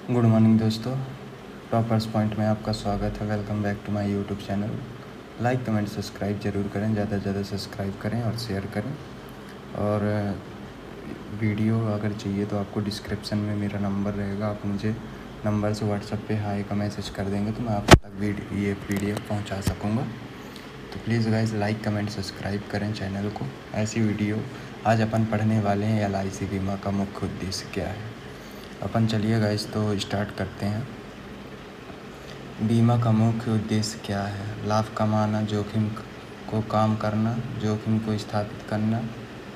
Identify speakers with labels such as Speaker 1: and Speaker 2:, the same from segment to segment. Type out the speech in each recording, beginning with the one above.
Speaker 1: Good morning दोस्तों, toppers point में आपका स्वागत है। Welcome back to my YouTube channel. Like comment subscribe ज़रूर करें, ज़्यादा से ज़्यादा सब्सक्राइब करें और शेयर करें। और वीडियो अगर चाहिए तो आपको डिस्क्रिप्शन में मेरा नंबर रहेगा, आप मुझे नंबर से व्हाट्सएप पे हाई का मैसेज कर देंगे तो मैं आप तक ये PDF पहुंचा सकूंगा। तो please guys like comment subscribe करें चैनल को। ऐसी वीडियो आज अपन पढ़ने वाले हैं LIC बीमा का मुख्य उद्देश्य क्या है। अपन चलिए गाइस तो स्टार्ट करते हैं। बीमा का मुख्य उद्देश्य क्या है? लाभ कमाना, जोखिम को कम करना, जोखिम को स्थापित करना,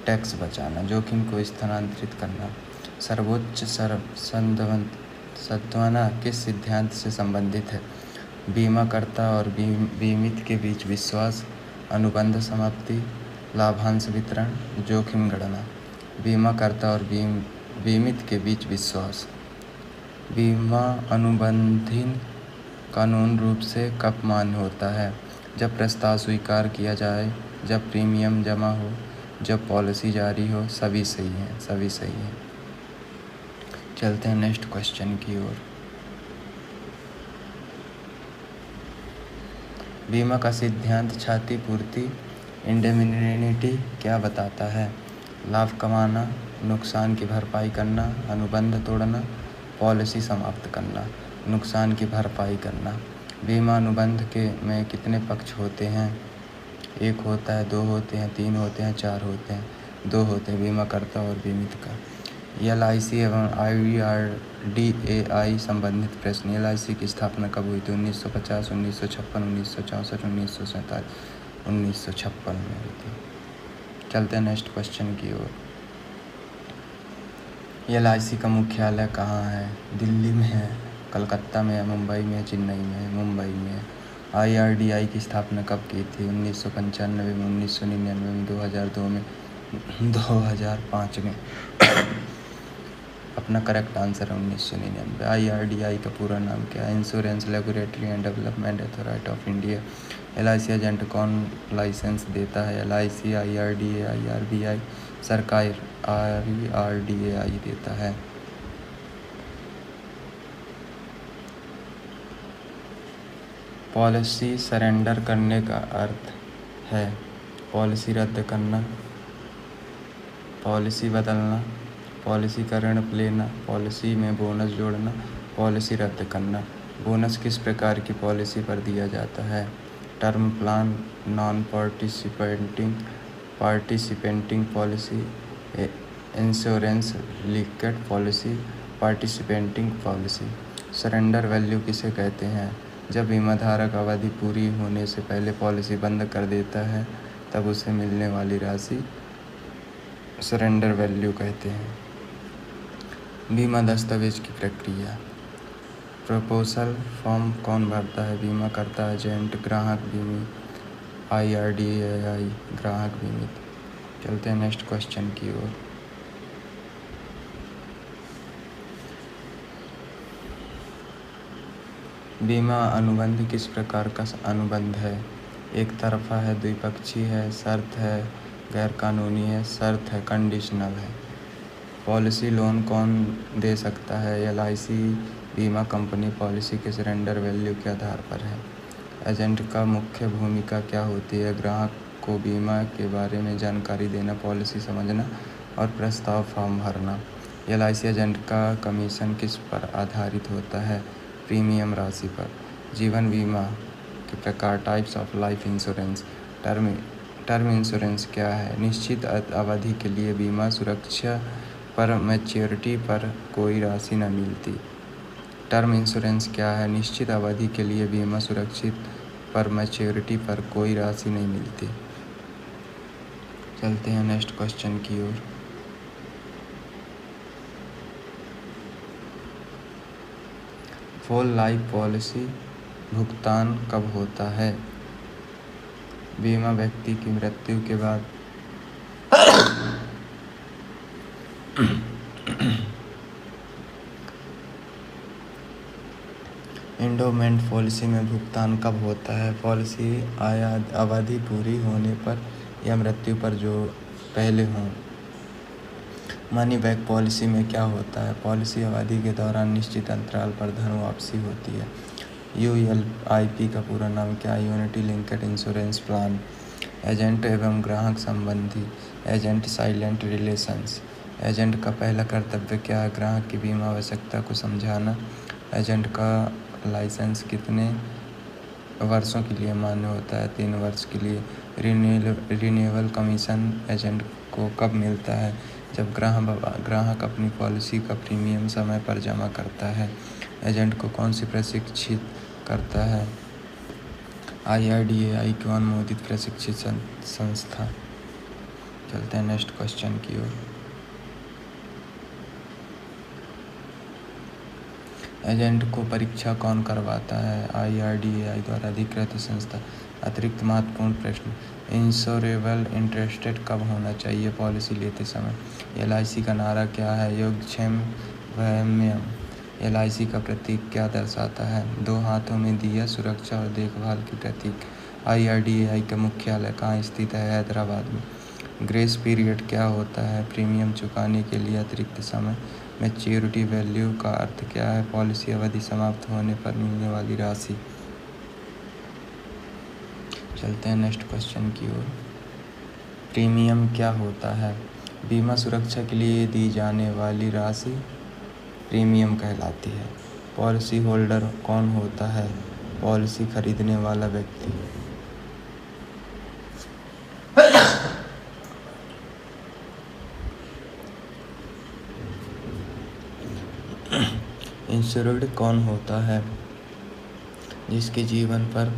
Speaker 1: टैक्स बचाना, जोखिम को स्थानांतरित करना। सर्वोच्च सांत्वना किस सिद्धांत से संबंधित है? बीमाकर्ता और बीमित के बीच विश्वास, अनुबंध समाप्ति, लाभांश वितरण, जोखिम गणना। बीमाकर्ता और बीमित के बीच विश्वास। बीमा अनुबंधीन कानून रूप से कब मान्य होता है? जब प्रस्ताव स्वीकार किया जाए, जब प्रीमियम जमा हो, जब पॉलिसी जारी हो। सभी सही हैं, सभी सही हैं। चलते हैं नेक्स्ट क्वेश्चन की ओर। बीमा का सिद्धांत क्षतिपूर्ति इंडेमनिटी क्या बताता है? लाभ कमाना, नुकसान की भरपाई करना, अनुबंध तोड़ना, पॉलिसी समाप्त करना। नुकसान की भरपाई करना। बीमा अनुबंध में कितने पक्ष होते हैं? एक होता है, दो होते हैं, तीन होते हैं, चार होते हैं। दो होते हैं, बीमाकर्ता और बीमित का। LIC एवं IRDAI संबंधित प्रश्न। LIC की स्थापना कब हुई थी? 1950, 1956, 1964, 1947, 1956 में हुई थी। चलते हैं नेक्स्ट क्वेश्चन की ओर। LIC का मुख्यालय कहाँ है? दिल्ली में है, कलकत्ता में है, मुंबई में है, चेन्नई में है? मुंबई में है। IRDAI की स्थापना कब की थी? 1995 में, 1999 में, 2002 में, 2005 में। अपना करेक्ट आंसर है 1999। IRDAI का पूरा नाम क्या है? Insurance regulatory and development authority of India. LIC agent कौन लाइसेंस देता है? LIC, IRDAI, RBI। सरकार IRDAI देता है। पॉलिसी सरेंडर करने का अर्थ है पॉलिसी रद्द करना, पॉलिसी बदलना, पॉलिसी का ऋण लेना, पॉलिसी में बोनस जोड़ना, पॉलिसी रद्द करना। बोनस किस प्रकार की पॉलिसी पर दिया जाता है? Term plan, non participating policy, insurance linked policy, participating policy. Surrender value किसे कहते हैं? जब बीमाधारक अवधि पूरी होने से पहले पॉलिसी बंद कर देता है तब उसे मिलने वाली राशि सरेंडर वैल्यू कहते हैं। बीमा दस्तावेज की प्रक्रिया। प्रपोजल फॉर्म कौन भरता है? बीमाकर्ता, एजेंट, ग्राहक, बीमित। IRDAI, ग्राहक, बीमित। चलते हैं नेक्स्ट क्वेश्चन की ओर। बीमा अनुबंध किस प्रकार का अनुबंध है? एक तरफा है, द्विपक्षीय है, शर्त है, गैर कानूनी है, शर्त है, कंडीशनल है। पॉलिसी लोन कौन दे सकता है? LIC बीमा कंपनी। पॉलिसी के सरेंडर वैल्यू के आधार पर है। एजेंट का मुख्य भूमिका क्या होती है? ग्राहक को बीमा के बारे में जानकारी देना, पॉलिसी समझना और प्रस्ताव फॉर्म भरना। LIC एजेंट का कमीशन किस पर आधारित होता है? प्रीमियम राशि पर। जीवन बीमा के प्रकार, types of life insurance. Term insurance क्या है? निश्चित अवधि के लिए बीमा, सुरक्षा पर मैच्योरिटी पर कोई राशि न मिलती। टर्म इंश्योरेंस क्या है? निश्चित अवधि के लिए बीमा, सुरक्षित पर मैच्योरिटी पर कोई राशि नहीं मिलती। चलते हैं नेक्स्ट क्वेश्चन की ओर। फुल लाइफ पॉलिसी भुगतान कब होता है? बीमा व्यक्ति की मृत्यु के बाद। एंडोमेंट पॉलिसी में भुगतान कब होता है? पॉलिसी अवधि पूरी होने पर या मृत्यु पर जो पहले हों। मनी बैक पॉलिसी में क्या होता है? पॉलिसी अवधि के दौरान निश्चित अंतराल पर धन वापसी होती है। यूएलआईपी का पूरा नाम क्या है? Unity linked insurance plan. Agent एवं ग्राहक संबंधी। Agent silent relations. एजेंट का पहला कर्तव्य क्या है? ग्राहक की बीमा आवश्यकता को समझाना। एजेंट का लाइसेंस कितने वर्षों के लिए मान्य होता है? 3 वर्ष के लिए। रिन्यूअल कमीशन एजेंट को कब मिलता है? जब ग्राहक अपनी पॉलिसी का प्रीमियम समय पर जमा करता है। एजेंट को कौन सी प्रशिक्षित करता है? IRDAI को अनुमोदित प्रशिक्षित संस्था। चलते हैं नेक्स्ट क्वेश्चन की ओर। एजेंट को परीक्षा कौन करवाता है? IRDAI द्वारा अधिकृत संस्था। अतिरिक्त महत्वपूर्ण प्रश्न। इंश्योरेबल इंटरेस्टेड कब होना चाहिए? पॉलिसी लेते समय। LIC का नारा क्या है? योगक्षेम वैम्यम। LIC का प्रतीक क्या दर्शाता है? 2 हाथों में दिया, सुरक्षा और देखभाल की प्रतीक। IRDAI का मुख्यालय कहाँ स्थित है? हैदराबाद में। ग्रेस पीरियड क्या होता है? प्रीमियम चुकाने के लिए अतिरिक्त समय। मैच्योरिटी वैल्यू का अर्थ क्या है? पॉलिसी अवधि समाप्त होने पर मिलने वाली राशि। चलते हैं नेक्स्ट क्वेश्चन की ओर। प्रीमियम क्या होता है? बीमा सुरक्षा के लिए दी जाने वाली राशि प्रीमियम कहलाती है। पॉलिसी होल्डर कौन होता है? पॉलिसी खरीदने वाला व्यक्ति। इंश्योर्ड कौन होता है? जिसके जीवन पर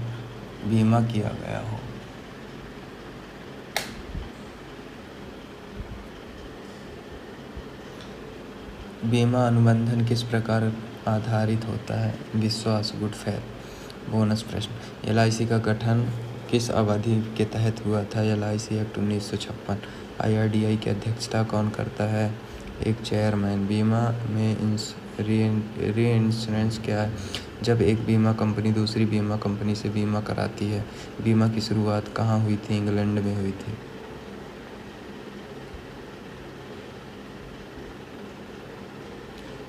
Speaker 1: बीमा किया गया हो। बीमा अनुबंधन किस प्रकार आधारित होता है? विश्वास, गुड फेथ। बोनस प्रश्न। LIC का गठन किस अवधि के तहत हुआ था? LIC act 1956। IRDAI की अध्यक्षता कौन करता है? एक चेयरमैन। बीमा में रीइंश्योरेंस क्या है? जब एक बीमा कंपनी दूसरी बीमा कंपनी से बीमा कराती है। बीमा की शुरुआत कहाँ हुई थी? इंग्लैंड में हुई थी।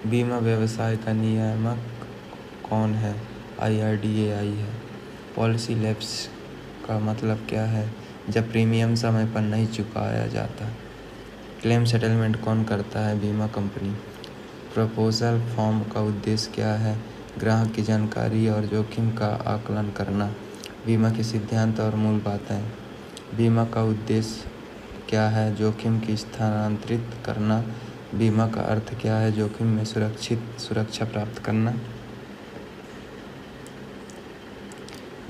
Speaker 1: बीमा व्यवसाय का नियामक कौन है? IRDAI है। पॉलिसी लैप्स का मतलब क्या है? जब प्रीमियम समय पर नहीं चुकाया जाता। क्लेम सेटलमेंट कौन करता है? बीमा कंपनी। प्रपोजल फॉर्म का उद्देश्य क्या है? ग्राहक की जानकारी और जोखिम का आकलन करना। बीमा के सिद्धांत और मूल बातें। बीमा का उद्देश्य क्या है? जोखिम की स्थानांतरित करना। बीमा का अर्थ क्या है? जोखिम में सुरक्षा प्राप्त करना।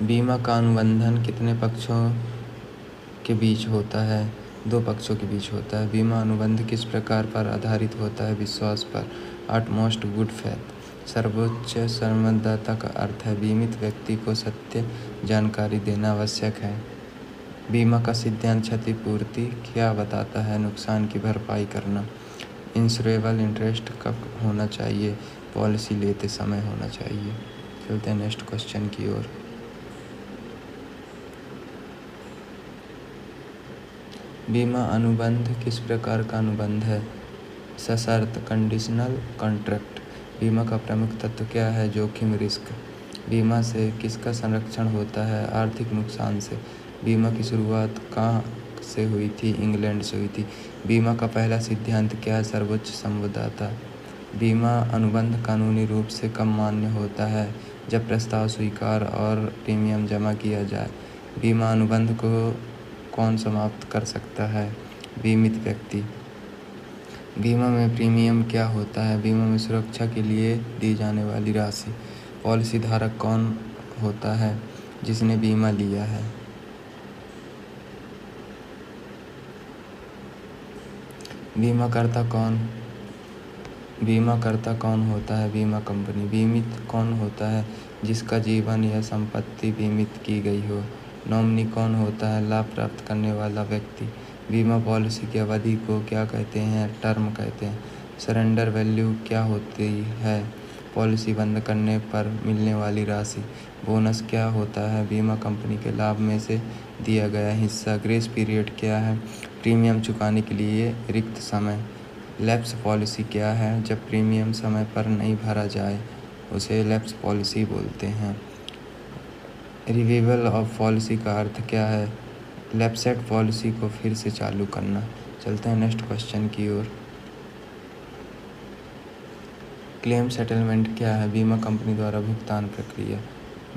Speaker 1: बीमा का अनुबंधन कितने पक्षों के बीच होता है? 2 पक्षों के बीच होता है। बीमा अनुबंध किस प्रकार पर आधारित होता है? विश्वास पर। Utmost good faith. सर्वोच्च संवाददाता का अर्थ है बीमित व्यक्ति को सत्य जानकारी देना आवश्यक है। बीमा का सिद्धांत क्षतिपूर्ति क्या बताता है? नुकसान की भरपाई करना। इंश्योरेबल इंटरेस्ट कब होना चाहिए? पॉलिसी लेते समय होना चाहिए। चलते हैं नेक्स्ट क्वेश्चन की ओर। बीमा अनुबंध किस प्रकार का अनुबंध है? सशर्त कंडीशनल कॉन्ट्रैक्ट। बीमा का प्रमुख तत्व क्या है? जोखिम, रिस्क। बीमा से किसका संरक्षण होता है? आर्थिक नुकसान से। बीमा की शुरुआत कहाँ से हुई थी? इंग्लैंड से हुई थी। बीमा का पहला सिद्धांत क्या है? सर्वोच्च संवाददाता। बीमा अनुबंध कानूनी रूप से कब मान्य होता है? जब प्रस्ताव स्वीकार और प्रीमियम जमा किया जाए। बीमा अनुबंध को कौन समाप्त कर सकता है? बीमित व्यक्ति। बीमा में प्रीमियम क्या होता है? बीमा में सुरक्षा के लिए दी जाने वाली राशि। पॉलिसी धारक कौन होता है? जिसने बीमा लिया है। बीमाकर्ता कौन होता है? बीमा कंपनी। बीमित कौन होता है? जिसका जीवन या संपत्ति बीमित की गई हो। नॉमिनी कौन होता है? लाभ प्राप्त करने वाला व्यक्ति। बीमा पॉलिसी की अवधि को क्या कहते हैं? टर्म कहते हैं। सरेंडर वैल्यू क्या होती है? पॉलिसी बंद करने पर मिलने वाली राशि। बोनस क्या होता है? बीमा कंपनी के लाभ में से दिया गया हिस्सा। ग्रेस पीरियड क्या है? प्रीमियम चुकाने के लिए रिक्त समय। लैप्स पॉलिसी क्या है? जब प्रीमियम समय पर नहीं भरा जाए उसे लैप्स पॉलिसी बोलते हैं। रिवीवल ऑफ पॉलिसी का अर्थ क्या है? लैप्सेड पॉलिसी को फिर से चालू करना। चलते हैं नेक्स्ट क्वेश्चन की ओर। क्लेम सेटलमेंट क्या है? बीमा कंपनी द्वारा भुगतान प्रक्रिया।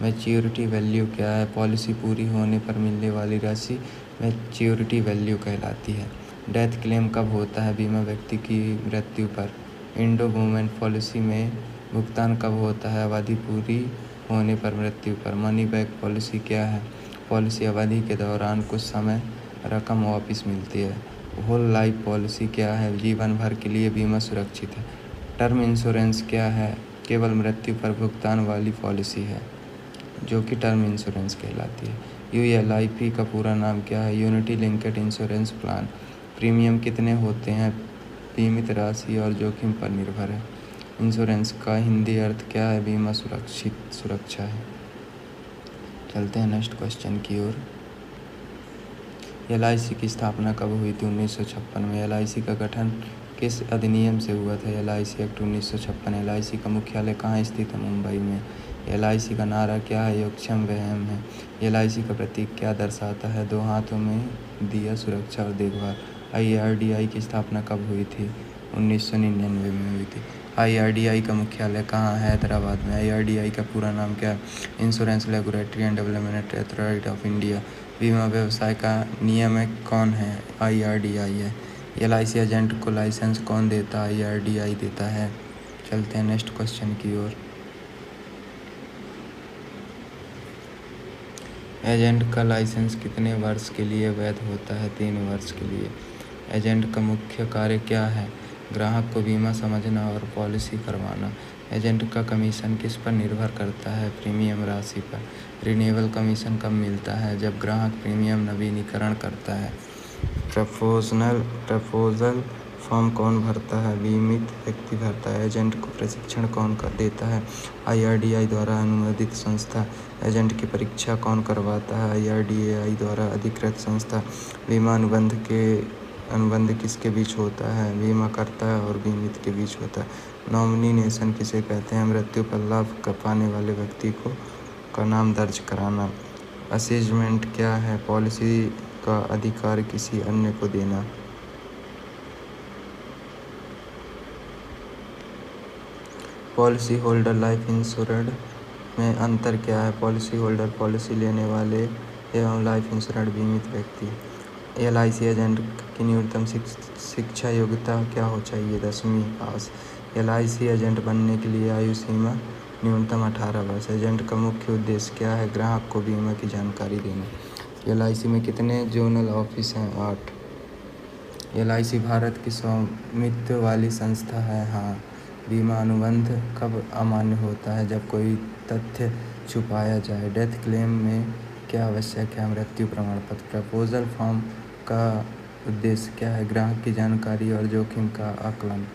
Speaker 1: मैच्योरिटी वैल्यू क्या है? पॉलिसी पूरी होने पर मिलने वाली राशि मैच्योरिटी वैल्यू कहलाती है। डेथ क्लेम कब होता है? बीमा व्यक्ति की मृत्यु पर। इंडो वुमेन पॉलिसी में भुगतान कब होता है? अवधि पूरी होने पर, मृत्यु पर। मनी बैक पॉलिसी क्या है? पॉलिसी अवधि के दौरान कुछ समय रकम वापस मिलती है। होल लाइफ पॉलिसी क्या है? जीवन भर के लिए बीमा सुरक्षित है। टर्म इंश्योरेंस क्या है? केवल मृत्यु पर भुगतान वाली पॉलिसी है जो कि टर्म इंश्योरेंस कहलाती है। ULIP का पूरा नाम क्या है? Unity linked insurance plan. Premium कितने होते हैं? बीमित राशि और जोखिम पर निर्भर है। इंश्योरेंस का हिंदी अर्थ क्या है? बीमा सुरक्षा है। चलते हैं नेक्स्ट क्वेश्चन की ओर। LIC की स्थापना कब हुई थी? 1956 में। LIC का गठन किस अधिनियम से हुआ था? LIC act 1956। LIC का मुख्यालय कहाँ स्थित है? मुंबई में। LIC का नारा क्या है? योगक्षम व्यायाम है। LIC का प्रतीक क्या दर्शाता है? दो हाथों में दिया, सुरक्षा और देखभाल। IRDAI की स्थापना कब हुई थी? 1999 में हुई थी। IRDAI का मुख्यालय कहाँ है? हैदराबाद में। IRDAI का पूरा नाम क्या है? Insurance regulatory and development authority of India. बीमा व्यवसाय का नियामक कौन है? IRDAI है। LIC एजेंट को लाइसेंस कौन देता है? IRDAI देता है। चलते हैं नेक्स्ट क्वेश्चन की ओर। एजेंट का लाइसेंस कितने वर्ष के लिए वैध होता है? 3 वर्ष के लिए। एजेंट का मुख्य कार्य क्या है? ग्राहक को बीमा समझना और पॉलिसी करवाना। एजेंट का कमीशन किस पर निर्भर करता है? प्रीमियम राशि पर। रिन्यूअल कमीशन कब मिलता है? जब ग्राहक प्रीमियम नवीनीकरण करता है। प्रपोजल फॉर्म कौन भरता है? बीमित व्यक्ति भरता है। एजेंट को प्रशिक्षण कौन देता है? IRDAI द्वारा अनुमोदित संस्था। एजेंट की परीक्षा कौन करवाता है? IRDAI द्वारा अधिकृत संस्था। बीमा अनुबंध किसके बीच होता है? बीमाकर्ता और बीमित के बीच होता है। नॉमिनेशन किसे कहते हैं? मृत्यु पर लाभ पाने वाले व्यक्ति का नाम दर्ज कराना। असेसमेंट क्या है? पॉलिसी का अधिकार किसी अन्य को देना। पॉलिसी होल्डर लाइफ इंश्योर्ड में अंतर क्या है? पॉलिसी होल्डर पॉलिसी लेने वाले एवं लाइफ इंश्योर्ड बीमित व्यक्ति। LIC एजेंट की न्यूनतम शिक्षा योग्यता क्या हो चाहिए? 10वीं पास। LIC एजेंट बनने के लिए आयु सीमा न्यूनतम 18 वर्ष। एजेंट का मुख्य उद्देश्य क्या है? ग्राहक को बीमा की जानकारी देना। LIC में कितने जोनल ऑफिस हैं? 8। LIC भारत की स्वामित्व वाली संस्था है। हाँ। बीमा अनुबंध कब अमान्य होता है? जब कोई तथ्य छुपाया जाए। डेथ क्लेम में क्या आवश्यक है? मृत्यु प्रमाण पत्र। प्रपोजल फॉर्म का उद्देश्य क्या है? ग्राहक की जानकारी और जोखिम का आकलन।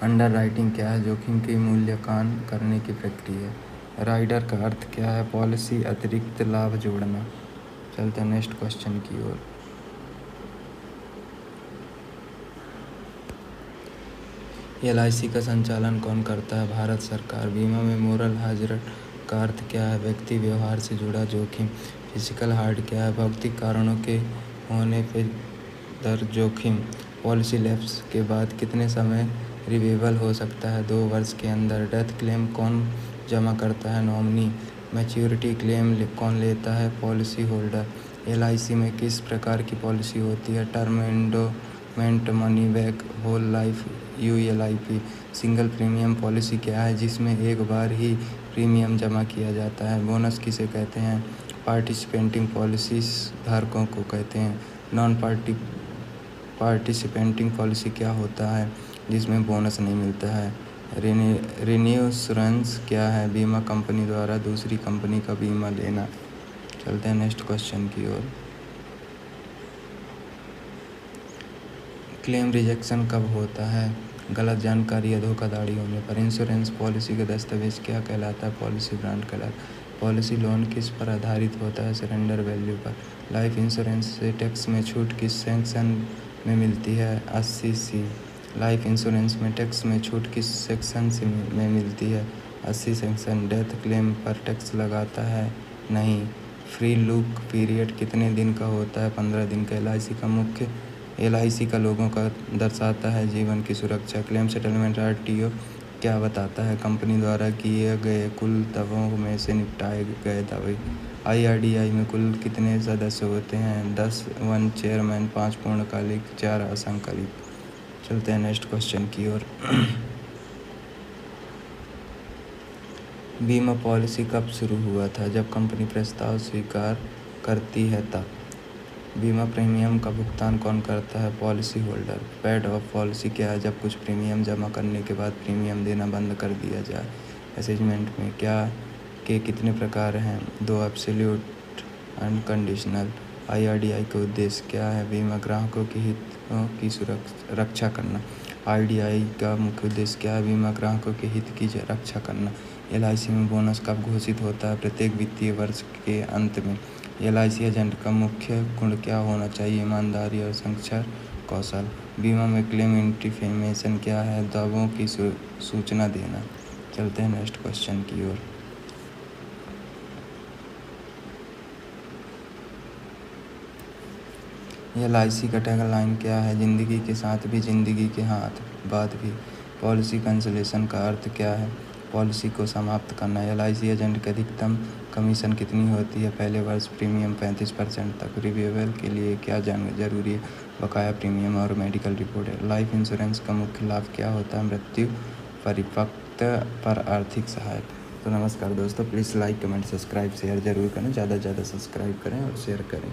Speaker 1: अंडरराइटिंग क्या है? जोखिम की मूल्यांकन करने की प्रक्रिया। राइडर का अर्थ क्या है? पॉलिसी अतिरिक्त लाभ जोड़ना। चलते हैं नेक्स्ट क्वेश्चन की ओर। LIC का संचालन कौन करता है? भारत सरकार। बीमा में मोरल हाजिर का अर्थ क्या है? व्यक्ति व्यवहार से जुड़ा जोखिम। फिजिकल हार्ड क्या है? भौतिक कारणों के होने पर दर जोखिम। पॉलिसी लैप्स के बाद कितने समय रिन्यूएबल हो सकता है? 2 वर्ष के अंदर। डेथ क्लेम कौन जमा करता है? नॉमिनी। मैच्योरिटी क्लेम कौन लेता है? Policy holder. LIC में किस प्रकार की पॉलिसी होती है? Term, endowment, money back, whole life, ULIP। Single premium policy क्या है? जिसमें एक बार ही प्रीमियम जमा किया जाता है। बोनस किसे कहते हैं? पार्टिसिपेंटिंग पॉलिसीज धारकों को कहते हैं। नॉन पार्टिसिपेंटिंग पॉलिसी क्या होता है? जिसमें बोनस नहीं मिलता है। रिन्यूएंस क्या है? बीमा कंपनी द्वारा दूसरी कंपनी का बीमा लेना। चलते हैं नेक्स्ट क्वेश्चन की ओर। क्लेम रिजेक्शन कब होता है? गलत जानकारी या धोखाधड़ी होने पर। इंश्योरेंस पॉलिसी का दस्तावेज क्या कहलाता है? पॉलिसी ब्रांड कहलाता है। पॉलिसी लोन किस पर आधारित होता है? सरेंडर वैल्यू पर। लाइफ इंश्योरेंस से टैक्स में छूट किस सेक्शन में मिलती है? 80C। लाइफ इंश्योरेंस में टैक्स में छूट किस सेक्शन से में मिलती है? 80 सेक्शन। डेथ क्लेम पर टैक्स लगाता है? नहीं। फ्री लुक पीरियड कितने दिन का होता है? 15 दिन का। LIC का लोगों का दर्शाता है जीवन की सुरक्षा। क्लेम सेटलमेंट RTO क्या बताता है? कंपनी द्वारा किए गए कुल दावों में से निपटाए गए दावे। IRDAI में कुल कितने सदस्य होते हैं? 10 वन चेयरमैन, 5 पूर्णकालिक, 4 असंकालिक। चलते हैं नेक्स्ट क्वेश्चन की ओर। बीमा पॉलिसी कब शुरू हुआ था? जब कंपनी प्रस्ताव स्वीकार करती है तब। बीमा प्रीमियम का भुगतान कौन करता है? Policy holder. Paid of policy क्या है? जब कुछ प्रीमियम जमा करने के बाद प्रीमियम देना बंद कर दिया जाए। असेसमेंट में क्या के कितने प्रकार हैं? 2 एब्सोल्यूट अनकंडीशनल। IRDAI का उद्देश्य क्या है? बीमा ग्राहकों के हितों की रक्षा करना। IRDAI का मुख्य उद्देश्य क्या है? बीमा ग्राहकों के हित की रक्षा करना। LIC में बोनस कब घोषित होता है? प्रत्येक वित्तीय वर्ष के अंत में। LIC एजेंट का मुख्य गुण क्या होना चाहिए? ईमानदारी और संचार कौशल। बीमा में क्लेम इंटीमेशन क्या है? दावों की सूचना देना। चलते हैं नेक्स्ट क्वेश्चन की ओर। LIC का टैगलाइन क्या है? जिंदगी के साथ भी, जिंदगी के बाद भी। पॉलिसी कैंसिलेशन का अर्थ क्या है? पॉलिसी को समाप्त करना। LIC एजेंट की अधिकतम कमीशन कितनी होती है? पहले वर्ष प्रीमियम 35% तक। रिन्यूअल के लिए क्या जरूरी है? बकाया प्रीमियम और मेडिकल रिपोर्ट है। लाइफ इंश्योरेंस का मुख्य लाभ क्या होता है? मृत्यु, परिपक्वता पर आर्थिक सहायता। तो नमस्कार दोस्तों, please like, comment, subscribe, share जरूर करें। ज़्यादा से ज़्यादा सब्सक्राइब करें और शेयर करें।